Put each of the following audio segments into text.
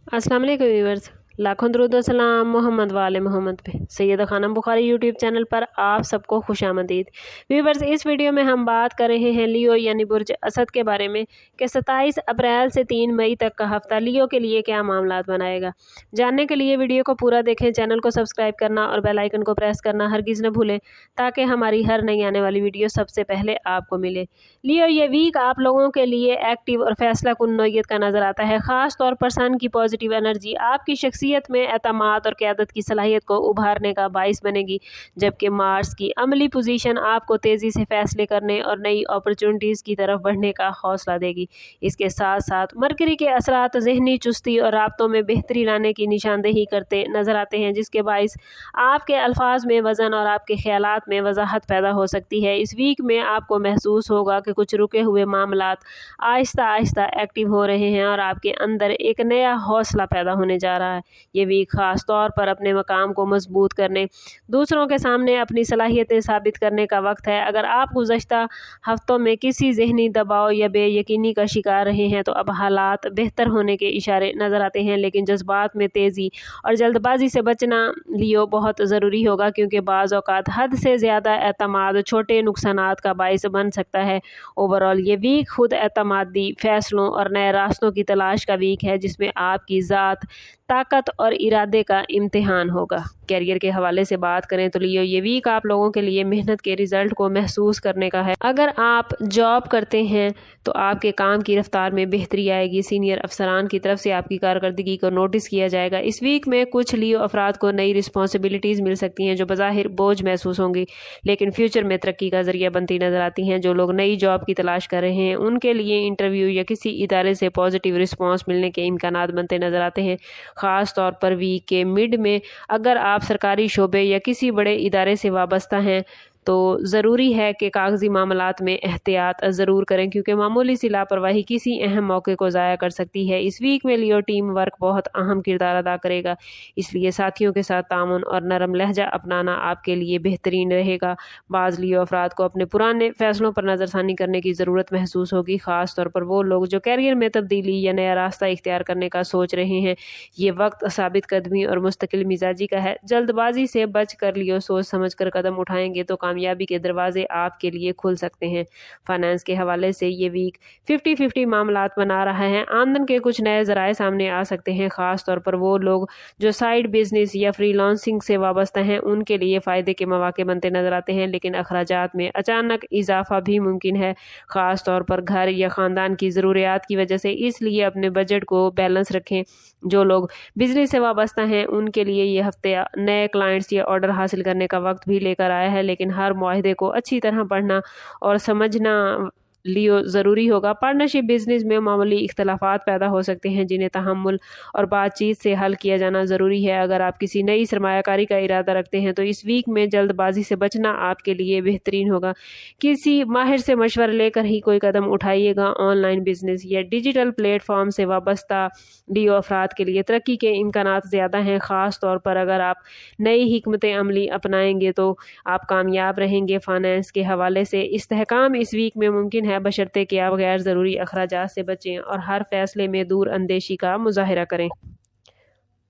अस्सलाम वालेकुम व्यूअर्स, लाखों दरूद व सलाम मोहम्मद वाले मोहम्मद पे। सैयदा खानम बुखारी यूट्यूब चैनल पर आप सबको खुशामदीद। व्यूअर्स, इस वीडियो में हम बात कर रहे हैं लियो यानी बुर्ज असद के बारे में कि 27 अप्रैल से 3 मई तक का हफ्ता लियो के लिए क्या मामलात बनाएगा। जानने के लिए वीडियो को पूरा देखें, चैनल को सब्सक्राइब करना और बेल आइकन को प्रेस करना हरगिज़ न भूलें ताकि हमारी हर नई आने वाली वीडियो सबसे पहले आपको मिले। लियो ये वीक आप लोगों के लिए एक्टिव और फैसला कुन नोयत का नज़र आता है। ख़ास तौर पर सन की पॉजिटिव एनर्जी आपकी शख्सियत में एतमाद और क़यादत की सलाहियत को उभारने का बाइस बनेगी, जबकि मार्स की अमली पोजीशन आपको तेज़ी से फैसले करने और नई अपॉर्चुनिटीज़ की तरफ बढ़ने का हौसला देगी। इसके साथ साथ मरकरी के असरात जहनी चुस्ती और राब्तों में बेहतरी लाने की निशानदेही करते नज़र आते हैं, जिसके बाइस आपके अल्फाज में वज़न और आपके ख्यालात में वजाहत पैदा हो सकती है। इस वीक में आपको महसूस होगा कि कुछ रुके हुए मामलात आहिस्ता आहिस्ता एक्टिव हो रहे हैं और आपके अंदर एक नया हौसला पैदा होने जा रहा है। ये वीक ख़ास तौर पर अपने मकाम को मजबूत करने, दूसरों के सामने अपनी सलाहियतें साबित करने का वक्त है। अगर आप गुज़श्ता हफ्तों में किसी जहनी दबाव या बेयकीनी का शिकार रहे हैं तो अब हालात बेहतर होने के इशारे नज़र आते हैं, लेकिन जज्बात में तेज़ी और जल्दबाजी से बचना लियो बहुत ज़रूरी होगा, क्योंकि बाज़ औक़ात हद से ज़्यादा एतमाद छोटे नुकसानात का बाइस बन सकता है। ओवरऑल ये वीक खुद एतमादी फ़ैसलों और नए रास्तों की तलाश का वीक है, जिसमें आपकी ज़ात, ताकत और इरादे का इम्तिहान होगा। कैरियर के हवाले से बात करें तो लियो ये वीक आप लोगों के लिए मेहनत के रिजल्ट को महसूस करने का है। अगर आप जॉब करते हैं तो आपके काम की रफ्तार में बेहतरी आएगी। सीनियर अफसरान की तरफ से आपकी कारकर्दगी को नोटिस किया जाएगा। इस वीक में कुछ लियो अफराद को नई रिस्पॉन्सिबिलिटीज़ मिल सकती हैं जो बज़ाहिर बोझ महसूस होंगी, लेकिन फ्यूचर में तरक्की का जरिया बनती नज़र आती हैं। जो लोग नई जॉब की तलाश कर रहे हैं उनके लिए इंटरव्यू या किसी इदारे से पॉजिटिव रिस्पॉन्स मिलने के इम्कानात बनते नज़र आते हैं। ख़ास तौर पर वीक के मिड में अगर आप सरकारी शोबे या किसी बड़े इदारे से वाबस्ता हैं तो ज़रूरी है कि कागज़ी मामलात में एहतियात ज़रूर करें, क्योंकि मामूली सी लापरवाही किसी अहम मौके को ज़ाया कर सकती है। इस वीक में लियो टीम वर्क बहुत अहम किरदार अदा करेगा, इसलिए साथियों के साथ तामुन और नरम लहजा अपनाना आपके लिए बेहतरीन रहेगा। बाज़ लियो अफराद को अपने पुराने फ़ैसलों पर नज़रसानी करने की ज़रूरत महसूस होगी, ख़ास तौर पर वो लोग जो कैरियर में तब्दीली या नया रास्ता इख्तियार करने का सोच रहे हैं। ये वक्त साबित कदमी और मुस्तकिल मिजाजी का है। जल्दबाजी से बच कर लियो सोच समझ कर कदम उठाएंगे तो कामयाबी के दरवाजे आपके लिए खुल सकते हैं। फाइनेंस के हवाले से ये वीक 50-50 मामलात बना रहा है। आमदन के कुछ नए ज़राए सामने आ सकते हैं, ख़ास तौर पर वो लोग जो साइड बिजनेस या फ्रीलांसिंग से वाबस्ता हैं उनके लिए फ़ायदे के मौके बनते नज़र आते हैं, लेकिन अखराजात में अचानक इजाफा भी मुमकिन है, ख़ास तौर पर घर या ख़ानदान की ज़रूरियात की वजह से। इसलिए अपने बजट को बैलेंस रखें। जो लोग बिजनेस से वाबस्ता हैं उनके लिए ये हफ्ते नए क्लाइंट्स या ऑर्डर हासिल करने का वक्त भी लेकर आया है, लेकिन हर मुआहदे को अच्छी तरह पढ़ना और समझना लियो ज़रूरी होगा। पार्टनरशिप बिजनेस में मामूली इख्तलाफात पैदा हो सकते हैं, जिन्हें तहम्मुल और बातचीत से हल किया जाना ज़रूरी है। अगर आप किसी नई सरमायाकारी का इरादा रखते हैं तो इस वीक में जल्दबाजी से बचना आपके लिए बेहतरीन होगा। किसी माहिर से मशवरा लेकर ही कोई कदम उठाइएगा। ऑनलाइन बिजनेस या डिजिटल प्लेटफॉर्म से वाबस्ता लियो अफराद के लिए तरक्की के इम्कानात ज़्यादा हैं, ख़ास तौर पर अगर आप नई हिकमत अमली अपनाएंगे तो आप कामयाब रहेंगे। फाइनेंस के हवाले से इस्तेहकाम इस वीक में मुमकिन है, बशर्ते कि आप गैर ज़रूरी अखराजात से बचें और हर फैसले में दूर अंदेशी का मुजाहिरा करें।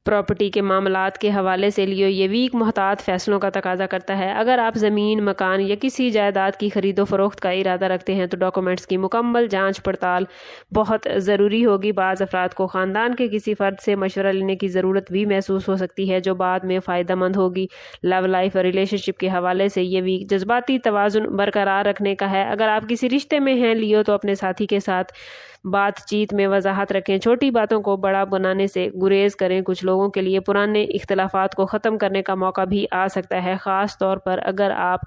प्रॉपर्टी के मामलात के हवाले से लियो ये वीक मुहतात फ़ैसलों का तकाजा करता है। अगर आप ज़मीन, मकान या किसी जायदाद की खरीदो फरोख्त का इरादा रखते हैं तो डॉक्यूमेंट्स की मुकम्मल जांच पड़ताल बहुत ज़रूरी होगी। बाज़ अफराद को ख़ानदान के किसी फ़र्द से मशवरा लेने की ज़रूरत भी महसूस हो सकती है, जो बाद में फ़ायदेमंद होगी। लव लाइफ और रिलेशनशिप के हवाले से ये वीक जज्बाती तवाज़ुन बरकरार रखने का है। अगर आप किसी रिश्ते में हैं लियो तो अपने साथी के साथ बातचीत में वजाहत रखें। छोटी बातों को बड़ा बनाने से गुरेज करें। कुछ लोगों के लिए पुराने इख्तलाफात को ख़त्म करने का मौका भी आ सकता है, ख़ास तौर पर अगर आप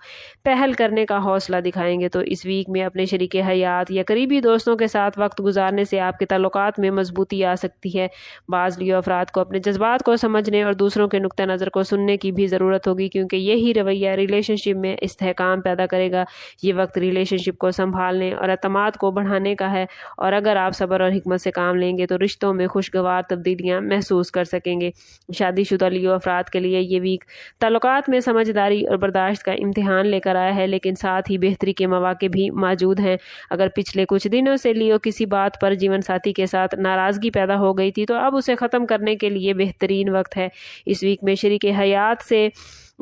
पहल करने का हौसला दिखाएंगे। तो इस वीक में अपने शरीके हयात या करीबी दोस्तों के साथ वक्त गुजारने से आपके ताल्लुकात में मजबूती आ सकती है। बाज़ लियो अफराद को अपने जज्बात को समझने और दूसरों के नुक्ता नज़र को सुनने की भी ज़रूरत होगी, क्योंकि यही रवैया रिलेशनशिप में इस्तेहकाम पैदा करेगा। ये वक्त रिलेशनशिप को संभालने और एतमाद को बढ़ाने का है, और अगर आप सब्र और हिकमत से काम लेंगे तो रिश्तों में खुशगवार तब्दीलियां महसूस कर सकेंगे। گے۔ شادی شدہ لیو افراد کے لیے یہ ویک تعلقات میں سمجھداری اور برداشت کا امتحان لے کر آیا ہے، لیکن ساتھ ہی بہتری کے مواقع بھی موجود ہیں۔ اگر پچھلے کچھ دنوں سے لیو کسی بات پر جیون ساتھی کے ساتھ ناراضگی پیدا ہو گئی تھی تو اب اسے ختم کرنے کے لیے بہترین وقت ہے۔ اس ویک میں شریک حیات سے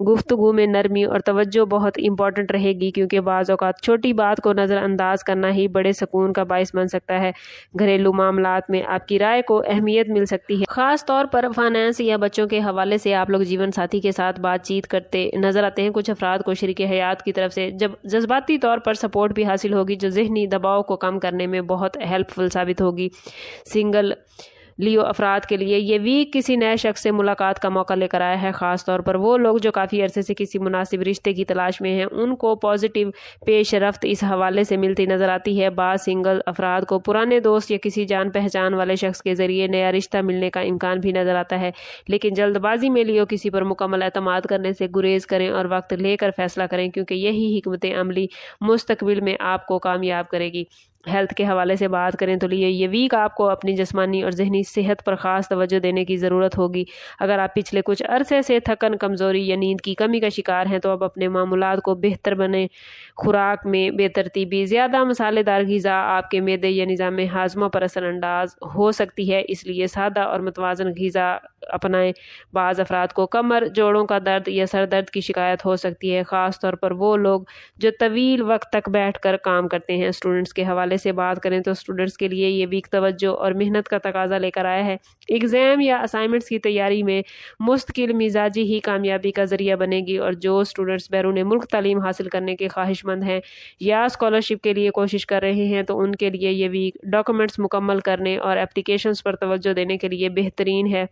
گفتگو میں نرمی اور توجہ بہت امپورٹنٹ رہے گی، کیونکہ بعض اوقات چھوٹی بات کو نظر انداز کرنا ہی بڑے سکون کا باعث بن سکتا ہے۔ گھریلو معاملات میں آپ کی رائے کو اہمیت مل سکتی ہے، خاص طور پر فائنانس یا بچوں کے حوالے سے آپ لوگ جیون ساتھی کے ساتھ بات چیت کرتے نظر آتے ہیں۔ کچھ افراد کو شریک حیات کی طرف سے جذباتی طور پر سپورٹ بھی حاصل ہوگی، جو ذہنی دباؤ کو کم کرنے میں بہت ہیلپ فل ثابت ہوگی۔ سنگل لیو افراد کے لیے یہ ویک کسی نئے شخص سے ملاقات کا موقع لے کر آیا ہے، خاص طور پر وہ لوگ جو کافی عرصے سے کسی مناسب رشتے کی تلاش میں ہیں۔ ان کو پازیٹیو پیش رفت اس حوالے سے ملتی نظر آتی ہے۔ بعض سنگل افراد کو پرانے دوست یا کسی جان پہچان والے شخص کے ذریعے نیا رشتہ ملنے کا امکان بھی نظر آتا ہے، لیکن جلد بازی میں لیو کسی پر مکمل اعتماد کرنے سے گریز کریں اور وقت لے کر فیصلہ کریں، کیونکہ یہی حکمت عملی مستقبل میں آپ کو کامیاب کرے گی۔ ہیلتھ کے حوالے سے بات کریں تو یہ ویک آپ کو اپنی جسمانی اور ذہنی صحت پر خاص توجہ دینے کی ضرورت ہوگی۔ اگر آپ پچھلے کچھ عرصے سے تھکن، کمزوری یا نیند کی کمی کا شکار ہیں تو اب اپنے معمولات کو بہتر بنیں۔ خوراک میں بے ترتیبی، زیادہ مسالے دار غذا آپ کے معدے یا نظام ہاضمہ پر اثر انداز ہو سکتی ہے، اس لیے سادہ اور متوازن غذا اپنائیں۔ بعض افراد کو کمر، جوڑوں کا درد یا سر درد کی شکایت ہو سکتی ہے، خاص طور پر وہ لوگ جو طویل وقت تک بیٹھ کر کام کرتے ہیں۔ اسٹوڈنٹس کے حوالے سے بات کریں تو اسٹوڈنٹس کے لیے یہ ویک توجہ اور محنت کا تقاضا لے کر آیا ہے۔ ایگزام یا اسائنمنٹس کی تیاری میں مستقل مزاجی ہی کامیابی کا ذریعہ بنے گی، اور جو اسٹوڈنٹس بیرون ملک تعلیم حاصل کرنے کے خواہش مند ہیں یا اسکالرشپ کے لیے کوشش کر رہے ہیں تو ان کے لیے یہ ویک ڈاکومنٹس مکمل کرنے اور اپلیکیشنز پر توجہ دینے کے لیے بہترین ہے۔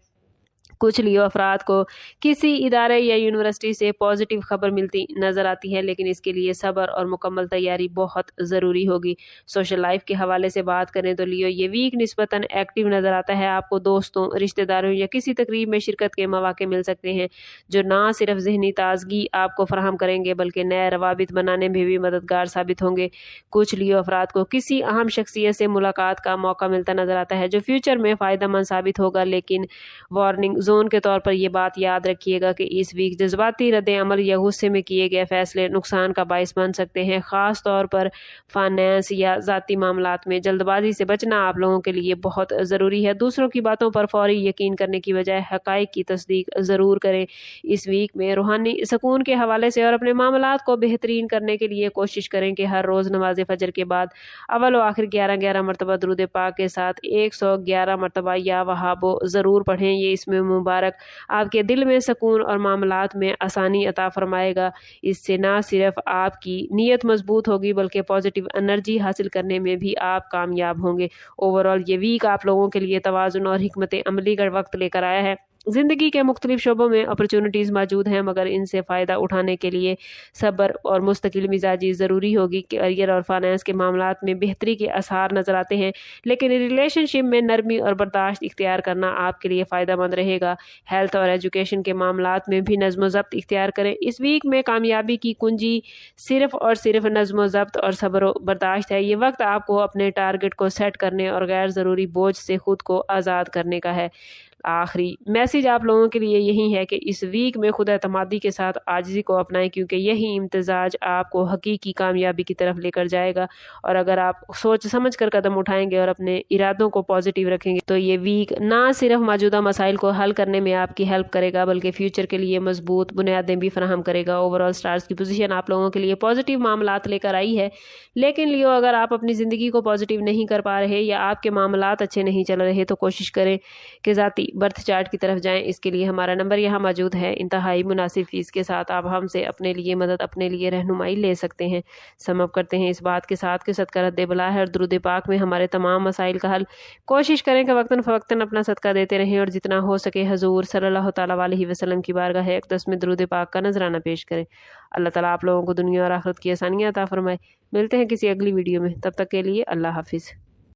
کچھ لیو افراد کو کسی ادارے یا یونیورسٹی سے پازیٹیو خبر ملتی نظر آتی ہے، لیکن اس کے لیے صبر اور مکمل تیاری بہت ضروری ہوگی۔ سوشل لائف کے حوالے سے بات کریں تو لیو یہ ویک نسبتاً ایکٹیو نظر آتا ہے۔ آپ کو دوستوں، رشتہ داروں یا کسی تقریب میں شرکت کے مواقع مل سکتے ہیں، جو نہ صرف ذہنی تازگی آپ کو فراہم کریں گے بلکہ نئے روابط بنانے میں بھی مددگار ثابت ہوں گے۔ کچھ لیو افراد کو کسی اہم شخصیت سے ملاقات کا موقع ملتا نظر آتا ہے، جو فیوچر میں فائدہ مند ثابت ہوگا، لیکن وارننگ زون کے طور پر یہ بات یاد رکھیے گا کہ اس ویک جذباتی رد عمل یا غصے میں کیے گئے فیصلے نقصان کا باعث بن سکتے ہیں، خاص طور پر فائنانس یا ذاتی معاملات میں جلد بازی سے بچنا آپ لوگوں کے لیے بہت ضروری ہے۔ دوسروں کی باتوں پر فوری یقین کرنے کی بجائے حقائق کی تصدیق ضرور کریں۔ اس ویک میں روحانی سکون کے حوالے سے اور اپنے معاملات کو بہترین کرنے کے لیے کوشش کریں کہ ہر روز نماز فجر کے بعد اول و آخر 11 مرتبہ درود پاک کے ساتھ 111 مرتبہ یا وہابو ضرور پڑھیں۔ یہ اس میں مبارک آپ کے دل میں سکون اور معاملات میں آسانی عطا فرمائے گا۔ اس سے نہ صرف آپ کی نیت مضبوط ہوگی بلکہ پازیٹیو انرجی حاصل کرنے میں بھی آپ کامیاب ہوں گے۔ اوورآل یہ ویک آپ لوگوں کے لیے توازن اور حکمت عملی کا وقت لے کر آیا ہے۔ زندگی کے مختلف شعبوں میں اپرچونٹیز موجود ہیں، مگر ان سے فائدہ اٹھانے کے لیے صبر اور مستقل مزاجی ضروری ہوگی۔ کیریئر اور فائنانس کے معاملات میں بہتری کے آثار نظر آتے ہیں، لیکن ریلیشن شپ میں نرمی اور برداشت اختیار کرنا آپ کے لیے فائدہ مند رہے گا۔ ہیلتھ اور ایجوکیشن کے معاملات میں بھی نظم و ضبط اختیار کریں۔ اس ویک میں کامیابی کی کنجی صرف اور صرف نظم و ضبط اور صبر و برداشت ہے۔ یہ وقت آپ کو اپنے ٹارگٹ کو سیٹ کرنے اور غیر ضروری بوجھ سے خود کو آزاد کرنے کا ہے۔ آخری میسیج آپ لوگوں کے لیے یہی ہے کہ اس ویک میں خود اعتمادی کے ساتھ عاجزی کو اپنائیں، کیونکہ یہی امتزاج آپ کو حقیقی کامیابی کی طرف لے کر جائے گا۔ اور اگر آپ سوچ سمجھ کر قدم اٹھائیں گے اور اپنے ارادوں کو پازیٹیو رکھیں گے تو یہ ویک نہ صرف موجودہ مسائل کو حل کرنے میں آپ کی ہیلپ کرے گا بلکہ فیوچر کے لیے مضبوط بنیادیں بھی فراہم کرے گا۔ اوورآل سٹارز کی پوزیشن آپ لوگوں کے لیے پازیٹیو معاملات لے کر آئی ہے، لیکن لیو اگر آپ اپنی زندگی کو پازیٹیو نہیں کر پا رہے یا آپ کے معاملات اچھے نہیں چل رہے تو کوشش کریں کہ ذاتی برتھ چارٹ کی طرف جائیں۔ اس کے لیے ہمارا نمبر یہاں موجود ہے۔ انتہائی مناسب فیس کے ساتھ آپ ہم سے اپنے لیے مدد، اپنے لیے رہنمائی لے سکتے ہیں۔ سم اپ کرتے ہیں اس بات کے ساتھ کہ صدقہ رد بلا ہے اور درود پاک میں ہمارے تمام مسائل کا حل۔ کوشش کریں کہ وقتاً فوقتاً اپنا صدقہ دیتے رہیں اور جتنا ہو سکے حضور صلی اللہ تعالیٰ علیہ وسلم کی بارگاہ اقدس میں درود پاک کا نذرانہ پیش کریں۔ اللہ تعالیٰ آپ لوگوں کو دنیا اور آخرت کی آسانیاں عطا فرمائے۔ ملتے ہیں کسی اگلی ویڈیو میں، تب تک کے لیے اللہ حافظ۔